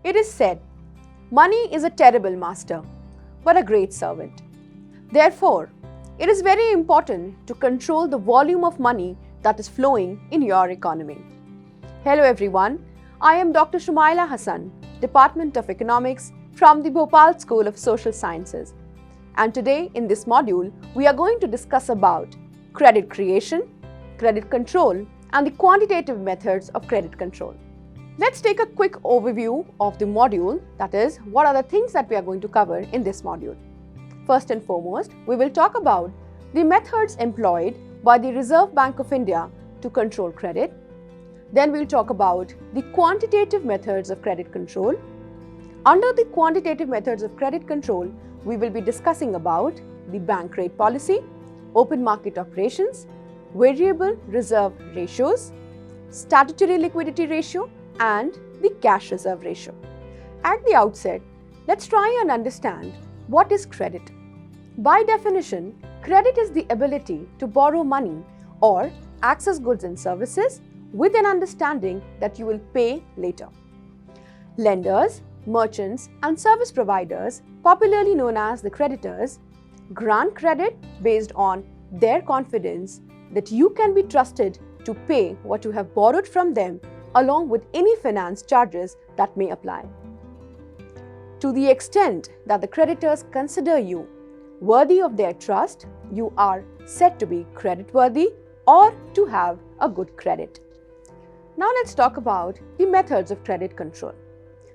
It is said, money is a terrible master, but a great servant. Therefore, it is very important to control the volume of money that is flowing in your economy. Hello everyone, I am Dr. Shumaila Hassan, Department of Economics from the Bhopal School of Social Sciences. And today in this module, we are going to discuss about credit creation, credit control, and the quantitative methods of credit control. Let's take a quick overview of the module, that is, what are the things that we are going to cover in this module. First and foremost, we will talk about the methods employed by the Reserve Bank of India to control credit. Then we'll talk about the quantitative methods of credit control. Under the quantitative methods of credit control, we will be discussing about the bank rate policy, open market operations, variable reserve ratios, statutory liquidity ratio, and the cash reserve ratio. At the outset, let's try and understand what is credit. By definition, credit is the ability to borrow money or access goods and services with an understanding that you will pay later. Lenders, merchants, and service providers, popularly known as the creditors, grant credit based on their confidence that you can be trusted to pay what you have borrowed from them along with any finance charges that may apply. To the extent that the creditors consider you worthy of their trust, you are said to be creditworthy or to have a good credit. Now let's talk about the methods of credit control.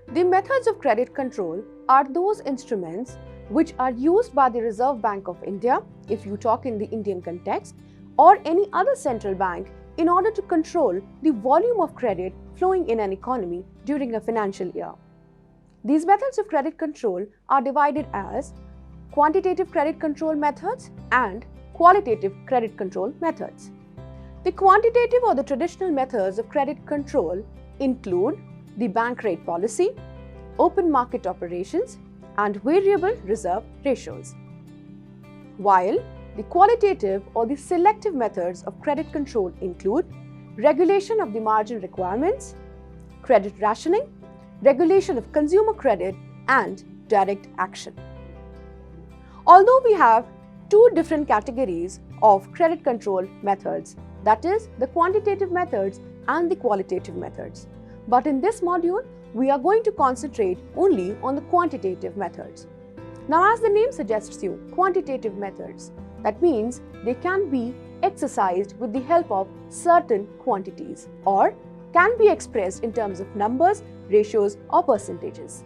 The methods of credit control are those instruments which are used by the Reserve Bank of India, if you talk in the Indian context, or any other central bank in order to control the volume of credit flowing in an economy during a financial year. These methods of credit control are divided as quantitative credit control methods and qualitative credit control methods. The quantitative or the traditional methods of credit control include the bank rate policy, open market operations, and variable reserve ratios. While the qualitative or the selective methods of credit control include regulation of the margin requirements, credit rationing, regulation of consumer credit, and direct action. Although we have two different categories of credit control methods, that is, the quantitative methods and the qualitative methods. But in this module, we are going to concentrate only on the quantitative methods. Now, as the name suggests you, quantitative methods, that means they can be exercised with the help of certain quantities or can be expressed in terms of numbers, ratios, or percentages.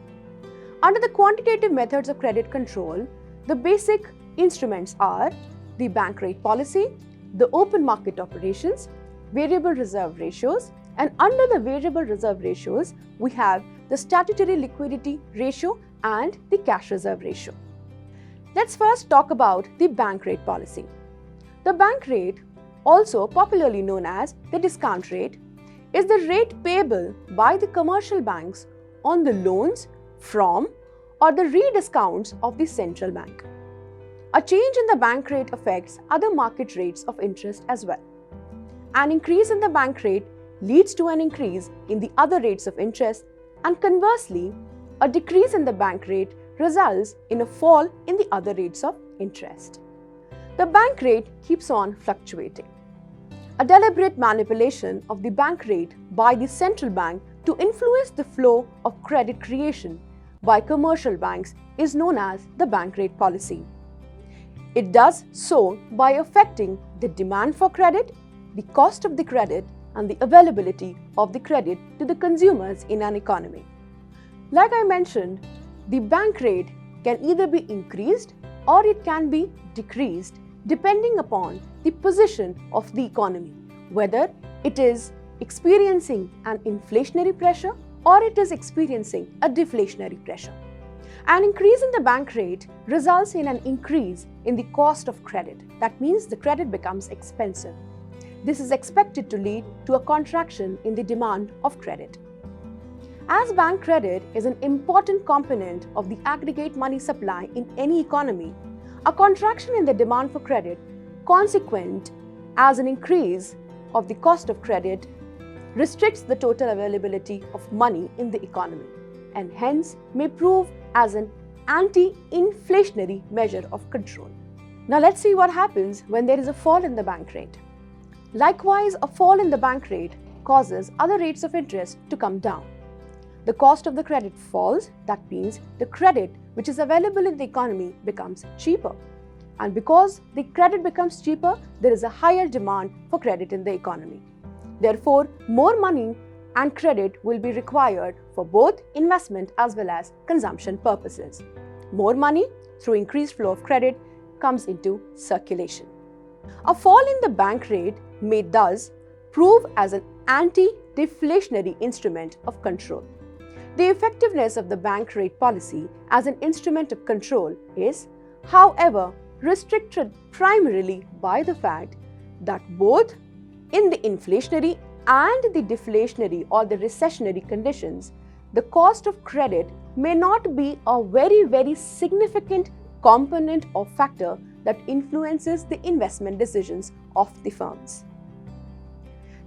Under the quantitative methods of credit control, the basic instruments are the bank rate policy, the open market operations, variable reserve ratios, and under the variable reserve ratios, we have the statutory liquidity ratio and the cash reserve ratio. Let's first talk about the bank rate policy. The bank rate, also popularly known as the discount rate, is the rate payable by the commercial banks on the loans from or the rediscounts of the central bank. A change in the bank rate affects other market rates of interest as well. An increase in the bank rate leads to an increase in the other rates of interest, and conversely, a decrease in the bank rate results in a fall in the other rates of interest. The bank rate keeps on fluctuating. A deliberate manipulation of the bank rate by the central bank to influence the flow of credit creation by commercial banks is known as the bank rate policy. It does so by affecting the demand for credit, the cost of the credit, and the availability of the credit to the consumers in an economy. Like I mentioned, the bank rate can either be increased or it can be decreased depending upon the position of the economy, whether it is experiencing an inflationary pressure or it is experiencing a deflationary pressure. An increase in the bank rate results in an increase in the cost of credit. That means the credit becomes expensive. This is expected to lead to a contraction in the demand of credit. As bank credit is an important component of the aggregate money supply in any economy, a contraction in the demand for credit consequent as an increase of the cost of credit restricts the total availability of money in the economy. and hence may prove as an anti-inflationary measure of control. Now let's see what happens when there is a fall in the bank rate. Likewise, a fall in the bank rate causes other rates of interest to come down. The cost of the credit falls, that means the credit which is available in the economy becomes cheaper. And because the credit becomes cheaper, there is a higher demand for credit in the economy. Therefore, more money and credit will be required for both investment as well as consumption purposes. More money through increased flow of credit comes into circulation. A fall in the bank rate may thus prove as an anti-deflationary instrument of control. The effectiveness of the bank rate policy as an instrument of control is, however, restricted primarily by the fact that both in the inflationary and the deflationary or the recessionary conditions, the cost of credit may not be a very significant component or factor that influences the investment decisions of the firms.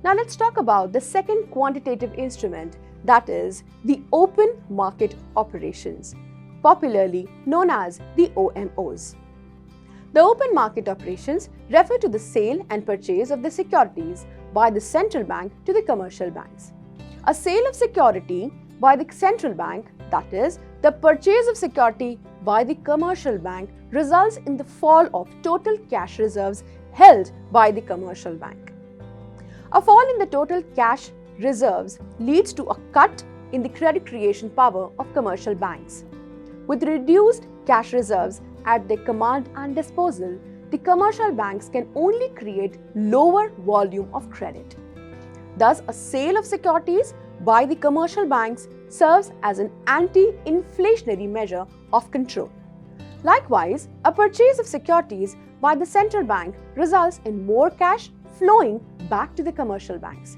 Now let's talk about the second quantitative instrument, that is the open market operations, popularly known as the OMOs. The open market operations refer to the sale and purchase of the securities by the central bank to the commercial banks. A sale of security by the central bank, that is, the purchase of security by the commercial bank, results in the fall of total cash reserves held by the commercial bank. A fall in the total cash reserves leads to a cut in the credit creation power of commercial banks. With reduced cash reserves at their command and disposal, the commercial banks can only create lower volume of credit. Thus, a sale of securities by the commercial banks serves as an anti-inflationary measure of control. Likewise, a purchase of securities by the central bank results in more cash flowing back to the commercial banks.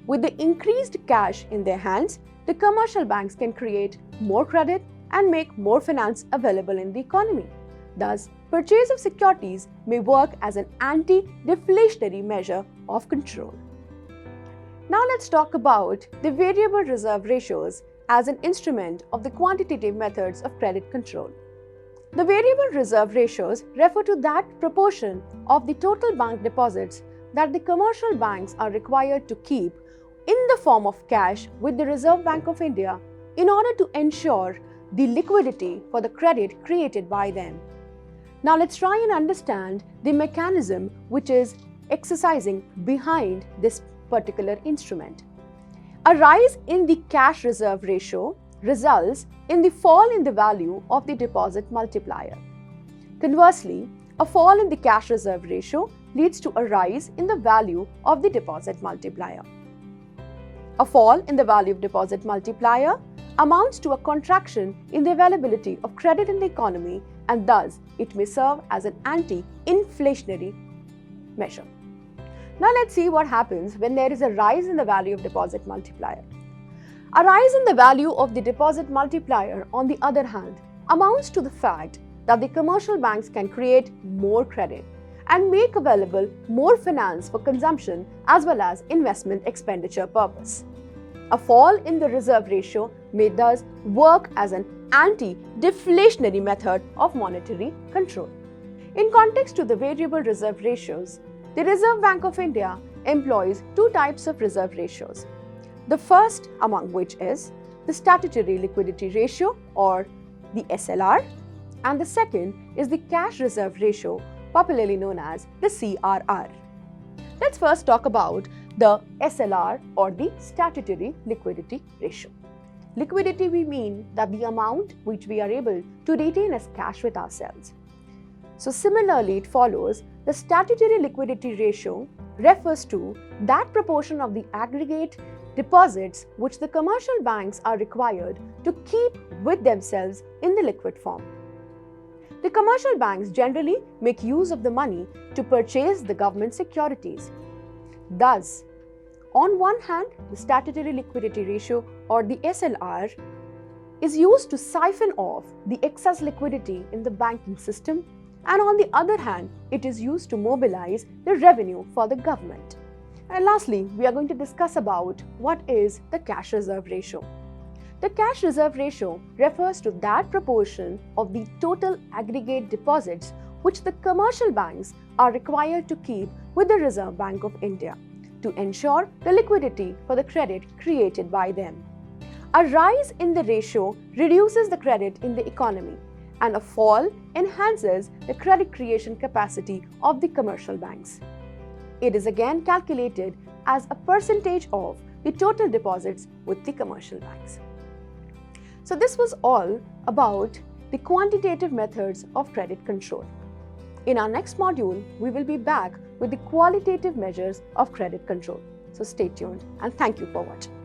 With the increased cash in their hands, the commercial banks can create more credit and make more finance available in the economy. Thus, purchase of securities may work as an anti-deflationary measure of control. Now let's talk about the variable reserve ratios as an instrument of the quantitative methods of credit control. The variable reserve ratios refer to that proportion of the total bank deposits that the commercial banks are required to keep in the form of cash with the Reserve Bank of India in order to ensure the liquidity for the credit created by them. Now let's try and understand the mechanism which is exercising behind this particular instrument. A rise in the cash reserve ratio results in the fall in the value of the deposit multiplier. Conversely, a fall in the cash reserve ratio leads to a rise in the value of the deposit multiplier. A fall in the value of deposit multiplier amounts to a contraction in the availability of credit in the economy, and thus it may serve as an anti-inflationary measure. Now let's see what happens when there is a rise in the value of deposit multiplier. A rise in the value of the deposit multiplier, on the other hand, amounts to the fact that the commercial banks can create more credit and make available more finance for consumption as well as investment expenditure purpose. A fall in the reserve ratio may thus work as an anti-deflationary method of monetary control. In context to the variable reserve ratios, the Reserve Bank of India employs two types of reserve ratios. The first among which is the statutory liquidity ratio, or the SLR, and the second is the cash reserve ratio, popularly known as the CRR. Let's first talk about the SLR, or the statutory liquidity ratio. Liquidity, we mean that the amount which we are able to retain as cash with ourselves. So similarly, it follows the statutory liquidity ratio refers to that proportion of the aggregate deposits which the commercial banks are required to keep with themselves in the liquid form. The commercial banks generally make use of the money to purchase the government securities. Thus, on one hand, the statutory liquidity ratio, or the SLR, is used to siphon off the excess liquidity in the banking system, and on the other hand, it is used to mobilize the revenue for the government. And lastly, we are going to discuss about what is the cash reserve ratio. The cash reserve ratio refers to that proportion of the total aggregate deposits which the commercial banks are required to keep with the Reserve Bank of India to ensure the liquidity for the credit created by them. A rise in the ratio reduces the credit in the economy, and a fall enhances the credit creation capacity of the commercial banks. It is again calculated as a percentage of the total deposits with the commercial banks. So this was all about the quantitative methods of credit control. In our next module, we will be back with the qualitative measures of credit control. So stay tuned and thank you for watching.